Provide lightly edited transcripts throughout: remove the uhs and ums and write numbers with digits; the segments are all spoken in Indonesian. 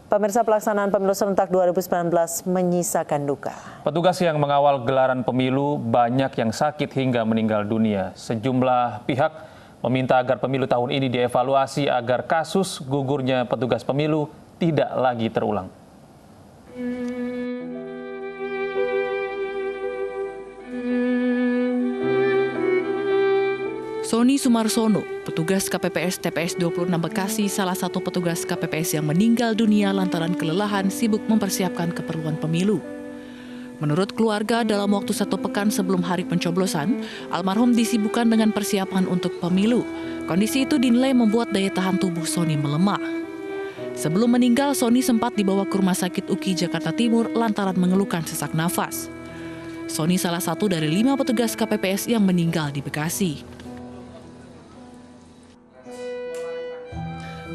Pemirsa, pelaksanaan pemilu serentak 2019 menyisakan duka. Petugas yang mengawal gelaran pemilu banyak yang sakit hingga meninggal dunia. Sejumlah pihak meminta agar pemilu tahun ini dievaluasi agar kasus gugurnya petugas pemilu tidak lagi terulang. Sony Sumarsono, petugas KPPS TPS 26 Bekasi, salah satu petugas KPPS yang meninggal dunia lantaran kelelahan sibuk mempersiapkan keperluan pemilu. Menurut keluarga, dalam waktu 1 pekan sebelum hari pencoblosan, almarhum disibukkan dengan persiapan untuk pemilu. Kondisi itu dinilai membuat daya tahan tubuh Sony melemah. Sebelum meninggal, Sony sempat dibawa ke Rumah Sakit UKI Jakarta Timur lantaran mengeluhkan sesak nafas. Sony salah satu dari 5 petugas KPPS yang meninggal di Bekasi.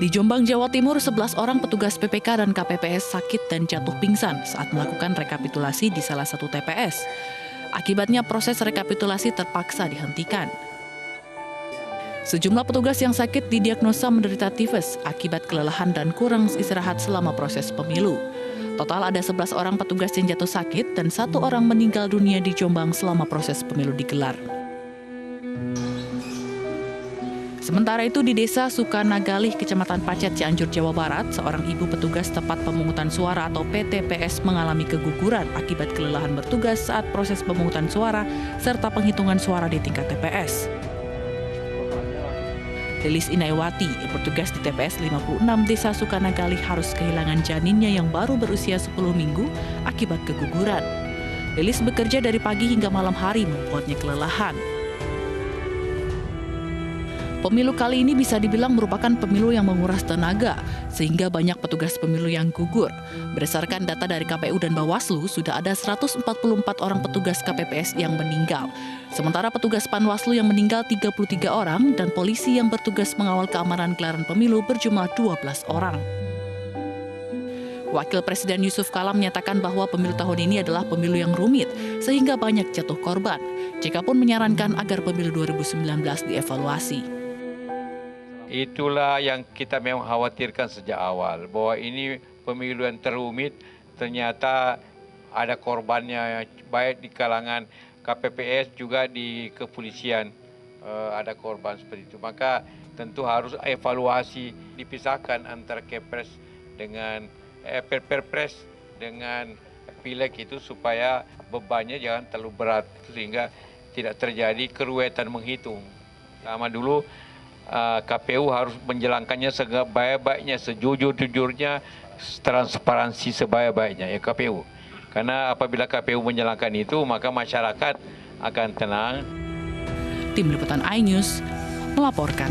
Di Jombang, Jawa Timur, 11 orang petugas PPK dan KPPS sakit dan jatuh pingsan saat melakukan rekapitulasi di salah satu TPS. Akibatnya proses rekapitulasi terpaksa dihentikan. Sejumlah petugas yang sakit didiagnosa menderita tifus akibat kelelahan dan kurang istirahat selama proses pemilu. Total ada 11 orang petugas yang jatuh sakit dan 1 orang meninggal dunia di Jombang selama proses pemilu digelar. Sementara itu di Desa Sukanagalih, Kecamatan Pacet, Cianjur, Jawa Barat, seorang ibu petugas tempat pemungutan suara atau PTPS mengalami keguguran akibat kelelahan bertugas saat proses pemungutan suara serta penghitungan suara di tingkat TPS. Lilis Inaiwati, petugas di TPS 56 Desa Sukanagalih harus kehilangan janinnya yang baru berusia 10 minggu akibat keguguran. Lilis bekerja dari pagi hingga malam hari membuatnya kelelahan. Pemilu kali ini bisa dibilang merupakan pemilu yang menguras tenaga, sehingga banyak petugas pemilu yang gugur. Berdasarkan data dari KPU dan Bawaslu, sudah ada 144 orang petugas KPPS yang meninggal. Sementara petugas Panwaslu yang meninggal 33 orang dan polisi yang bertugas mengawal keamanan gelaran pemilu berjumlah 12 orang. Wakil Presiden Yusuf Kala menyatakan bahwa pemilu tahun ini adalah pemilu yang rumit, sehingga banyak jatuh korban. Jikapun menyarankan agar pemilu 2019 dievaluasi. Itulah yang kita memang khawatirkan sejak awal, bahwa ini pemilu yang terumit, ternyata ada korbannya, baik di kalangan KPPS juga di kepolisian ada korban seperti itu. Maka tentu harus evaluasi, dipisahkan antara Kepres dengan Perpres dengan Pileg itu supaya bebannya jangan terlalu berat, sehingga tidak terjadi keruwetan menghitung. Sama dulu KPU harus menjalankannya sebaik-baiknya, sejujur-jujurnya, transparansi sebaik-baiknya ya KPU. Karena apabila KPU menjalankan itu, maka masyarakat akan tenang. Tim Liputan iNews melaporkan.